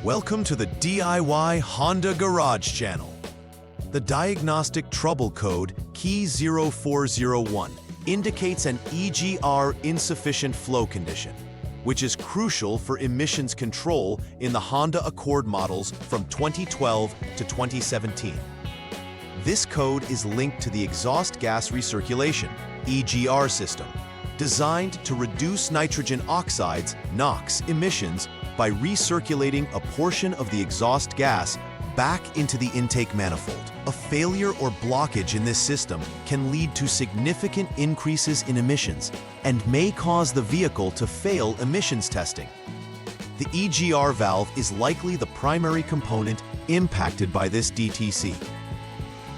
Welcome to the DIY Honda Garage channel. The diagnostic trouble code key 0401 indicates an EGR insufficient flow condition, which is crucial for emissions control in the Honda Accord models from 2012 to 2017. This code is linked to the exhaust gas recirculation EGR system, designed to reduce nitrogen oxides (NOx) emissions by recirculating a portion of the exhaust gas back into the intake manifold. A failure or blockage in this system can lead to significant increases in emissions and may cause the vehicle to fail emissions testing. The EGR valve is likely the primary component impacted by this DTC.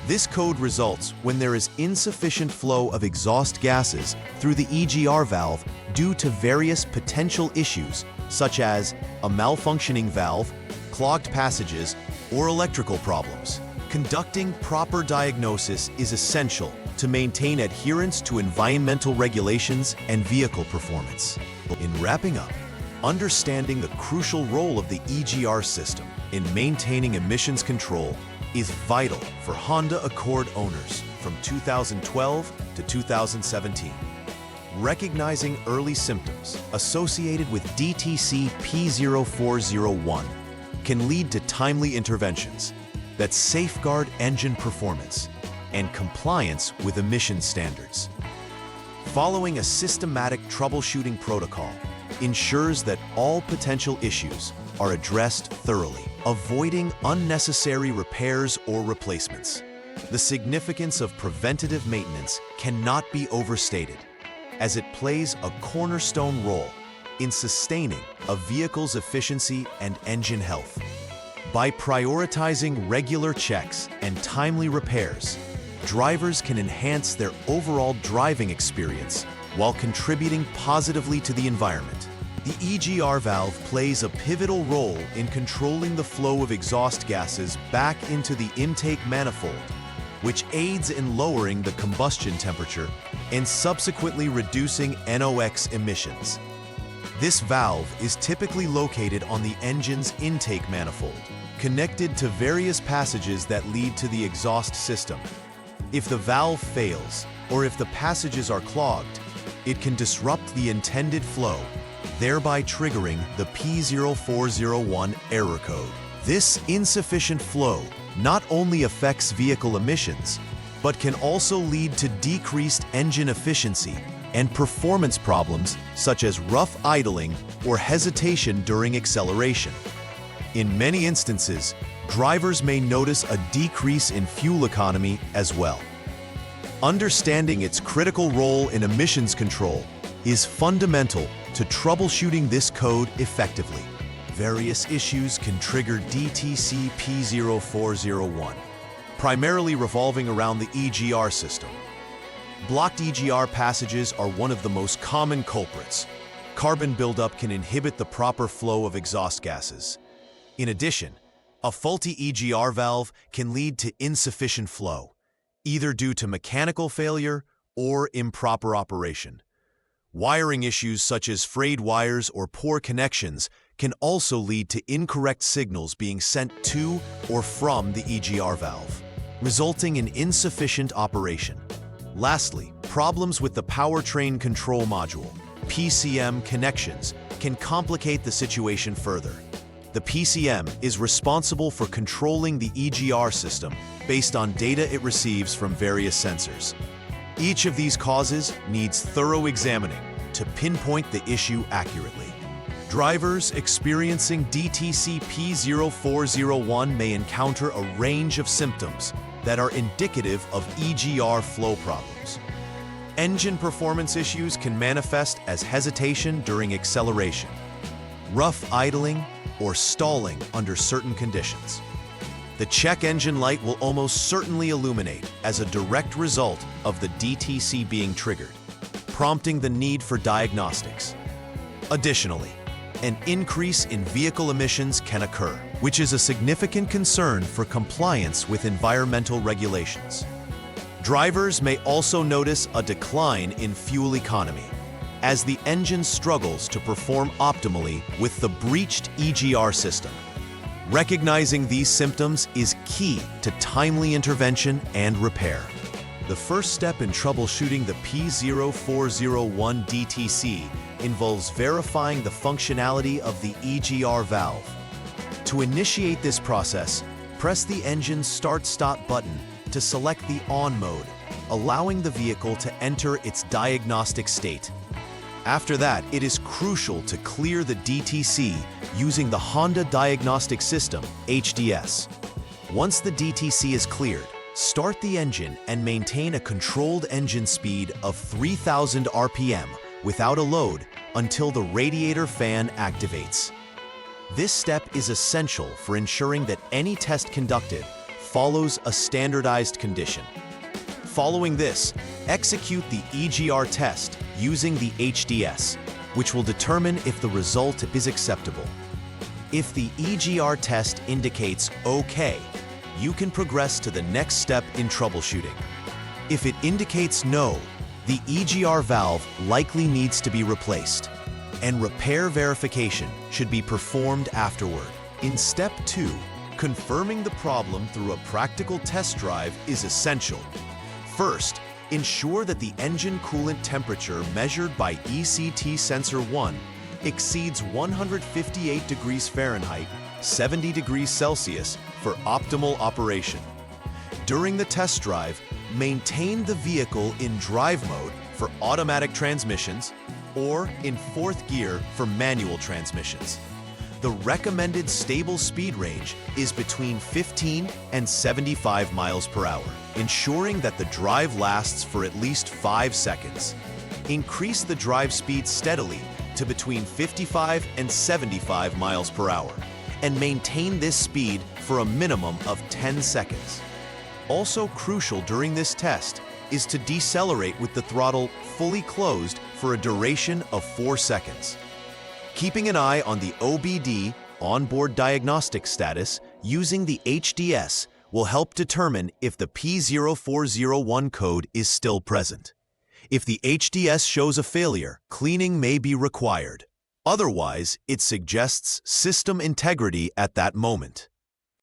This code results when there is insufficient flow of exhaust gases through the EGR valve due to various potential issues such as a malfunctioning valve, clogged passages, or electrical problems. Conducting proper diagnosis is essential to maintain adherence to environmental regulations and vehicle performance. In wrapping up, understanding the crucial role of the EGR system in maintaining emissions control is vital for Honda Accord owners from 2012 to 2017. Recognizing early symptoms associated with DTC P0401 can lead to timely interventions that safeguard engine performance and compliance with emission standards. Following a systematic troubleshooting protocol ensures that all potential issues are addressed thoroughly, avoiding unnecessary repairs or replacements. The significance of preventative maintenance cannot be overstated, as it plays a cornerstone role in sustaining a vehicle's efficiency and engine health. By prioritizing regular checks and timely repairs, drivers can enhance their overall driving experience while contributing positively to the environment. The EGR valve plays a pivotal role in controlling the flow of exhaust gases back into the intake manifold, which aids in lowering the combustion temperature and subsequently reducing NOx emissions. This valve is typically located on the engine's intake manifold, connected to various passages that lead to the exhaust system. If the valve fails, or if the passages are clogged, it can disrupt the intended flow, thereby triggering the P0401 error code. This insufficient flow not only affects vehicle emissions, but can also lead to decreased engine efficiency and performance problems such as rough idling or hesitation during acceleration. In many instances, drivers may notice a decrease in fuel economy as well. Understanding its critical role in emissions control is fundamental to troubleshooting this code effectively. Various issues can trigger DTC P0401, primarily revolving around the EGR system. Blocked EGR passages are one of the most common culprits. Carbon buildup can inhibit the proper flow of exhaust gases. In addition, a faulty EGR valve can lead to insufficient flow, either due to mechanical failure or improper operation. Wiring issues such as frayed wires or poor connections can also lead to incorrect signals being sent to or from the EGR valve, resulting in insufficient operation. Lastly, problems with the powertrain control module, PCM connections, can complicate the situation further. The PCM is responsible for controlling the EGR system based on data it receives from various sensors. Each of these causes needs thorough examining to pinpoint the issue accurately. Drivers experiencing DTC P0401 may encounter a range of symptoms that are indicative of EGR flow problems. Engine performance issues can manifest as hesitation during acceleration, rough idling, or stalling under certain conditions. The check engine light will almost certainly illuminate as a direct result of the DTC being triggered, prompting the need for diagnostics. Additionally, an increase in vehicle emissions can occur, which is a significant concern for compliance with environmental regulations. Drivers may also notice a decline in fuel economy, as the engine struggles to perform optimally with the breached EGR system. Recognizing these symptoms is key to timely intervention and repair. The first step in troubleshooting the P0401 DTC involves verifying the functionality of the EGR valve. To initiate this process, press the engine's start-stop button to select the on mode, allowing the vehicle to enter its diagnostic state. After that, it is crucial to clear the DTC using the Honda Diagnostic System, HDS. Once the DTC is cleared, start the engine and maintain a controlled engine speed of 3,000 RPM without a load until the radiator fan activates. This step is essential for ensuring that any test conducted follows a standardized condition. Following this, execute the EGR test using the HDS, which will determine if the result is acceptable. If the EGR test indicates OK, you can progress to the next step in troubleshooting. If it indicates no, the EGR valve likely needs to be replaced, and repair verification should be performed afterward. In Step 2, confirming the problem through a practical test drive is essential. First, ensure that the engine coolant temperature measured by ECT Sensor 1 exceeds 158 degrees Fahrenheit, 70 degrees Celsius for optimal operation. During the test drive, maintain the vehicle in drive mode for automatic transmissions or in fourth gear for manual transmissions. The recommended stable speed range is between 15 and 75 miles per hour, ensuring that the drive lasts for at least 5 seconds. Increase the drive speed steadily to between 55 and 75 miles per hour, and maintain this speed for a minimum of 10 seconds. Also crucial during this test is to decelerate with the throttle fully closed for a duration of 4 seconds. Keeping an eye on the OBD onboard diagnostic status using the HDS will help determine if the P0401 code is still present. If the HDS shows a failure, cleaning may be required. Otherwise, it suggests system integrity at that moment.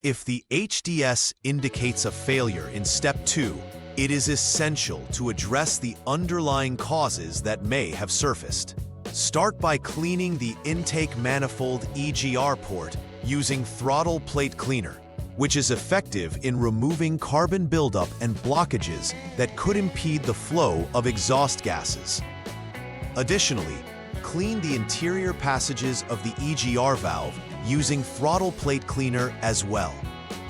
If the HDS indicates a failure in Step 2, it is essential to address the underlying causes that may have surfaced. Start by cleaning the intake manifold EGR port using throttle plate cleaner, which is effective in removing carbon buildup and blockages that could impede the flow of exhaust gases. Additionally, clean the interior passages of the EGR valve using throttle plate cleaner as well.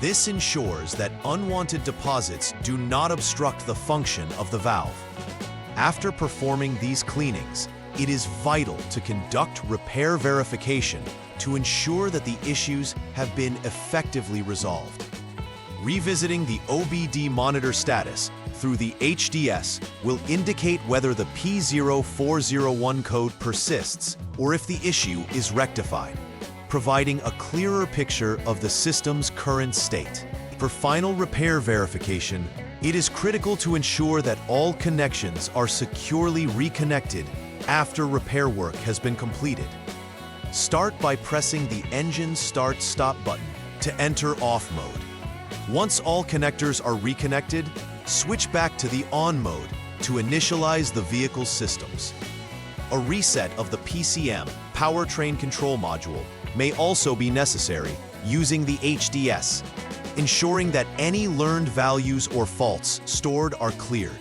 This ensures that unwanted deposits do not obstruct the function of the valve. After performing these cleanings, it is vital to conduct repair verification to ensure that the issues have been effectively resolved. Revisiting the OBD monitor status through the HDS will indicate whether the P0401 code persists or if the issue is rectified, providing a clearer picture of the system's current state. For final repair verification, it is critical to ensure that all connections are securely reconnected after repair work has been completed. Start by pressing the engine start-stop button to enter off mode. Once all connectors are reconnected, switch back to the on mode to initialize the vehicle's systems. A reset of the PCM, Powertrain Control Module, may also be necessary using the HDS, ensuring that any learned values or faults stored are cleared.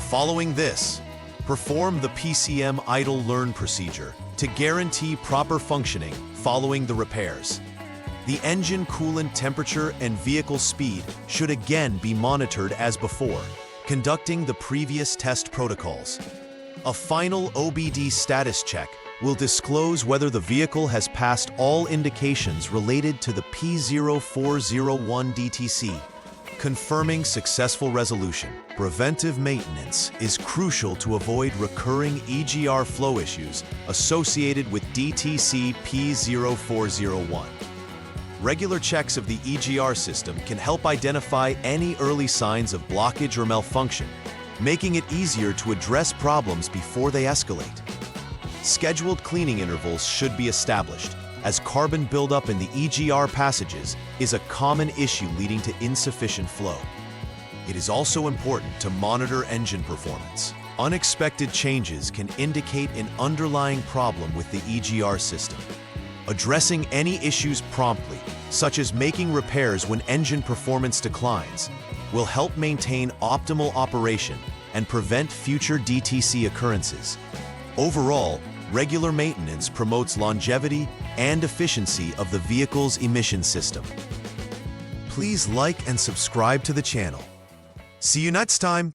Following this, perform the PCM idle learn procedure to guarantee proper functioning following the repairs. The engine coolant temperature and vehicle speed should again be monitored as before, conducting the previous test protocols. A final OBD status check will disclose whether the vehicle has passed all indications related to the P0401 DTC, confirming successful resolution. Preventive maintenance is crucial to avoid recurring EGR flow issues associated with DTC P0401. Regular checks of the EGR system can help identify any early signs of blockage or malfunction, making it easier to address problems before they escalate. Scheduled cleaning intervals should be established, as carbon buildup in the EGR passages is a common issue leading to insufficient flow. It is also important to monitor engine performance. Unexpected changes can indicate an underlying problem with the EGR system. Addressing any issues promptly, such as making repairs when engine performance declines, will help maintain optimal operation and prevent future DTC occurrences. Overall, regular maintenance promotes longevity and efficiency of the vehicle's emission system. Please like and subscribe to the channel. See you next time!